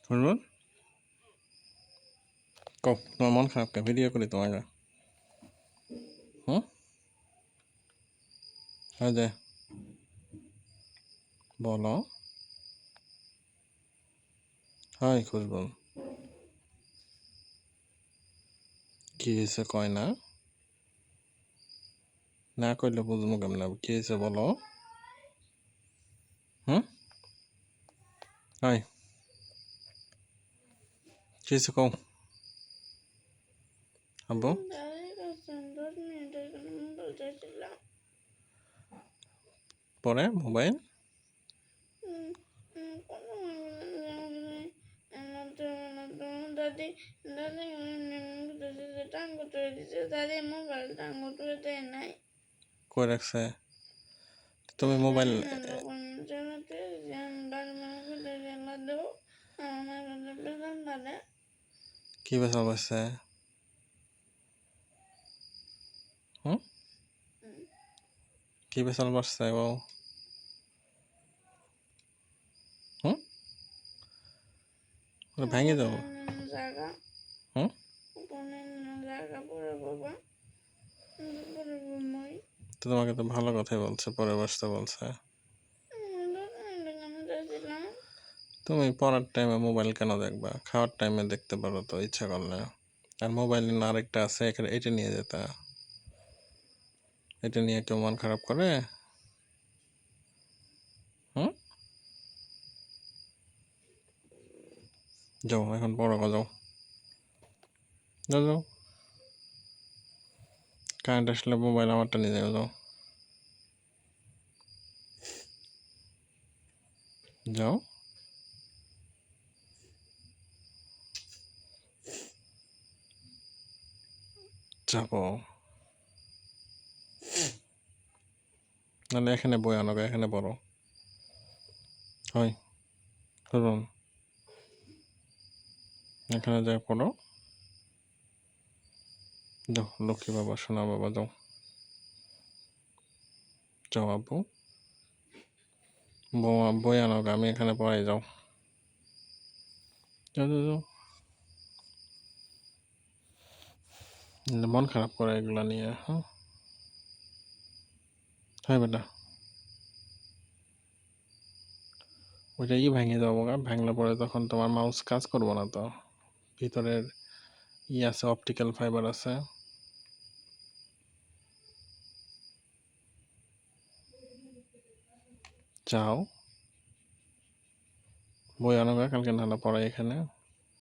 শুনবেন কও তোমার মন খারাপ কে ভিডিও করি তোমাকে হুম হয় যে বলো হয় খুশবুল কি হয়েছে কয় না না কইলে বুঝবো কেমন কি হয়েছে বলো হুম হয় কি হয়েছে কও আব্বু পরে মোবাইল দাদি টাঙ্গ তুলে দিচ্ছে দাদি মোবাইল টাঙ্গ তুলে দেয় নাই কই রাখছে তুমি মোবাইল কি বেসাল বাজছে হুম কি বেসাল বাজছে ও হুম ভেঙে যাবো জায়গা হুম জায়গা পরে বাবা তো তোমাকে তো ভালো কথাই বলছে পরে বসতে বলছে তুমি পড়ার টাইমে মোবাইল কেন দেখবা খাওয়ার টাইমে দেখতে পারো তো ইচ্ছা করলে আর মোবাইল না আরেকটা আছে এখানে এটা নিয়ে যেতা এটা নিয়ে কেউ মন খারাপ করে হুম যাও এখন পড়ো যাও যাও যাও কারেন্ট আসলে মোবাইল আমারটা নিয়ে যাও যাও যাও যাবো নাহলে এখানে বই আনো এখানে পড়ো হয় শুনুন এখানে যা পড়ো যাও লক্ষ্মী বাবা সোনা বাবা যাও যাও আব্বু বই আনো আমি এখানে পড়াই যাও যাও যাও যাও মন খারাপ করে এগুলা নিয়ে হ্যাঁ হ্যাঁ বেটা ওইটাই ভেঙে যাবো ভাঙলে পরে তখন তোমার মাউস কাজ করবো না তো ভিতরের আছে অপটিক্যাল ফাইবার আছে যাও বই আনো কালকে নাহলে পড়াই এখানে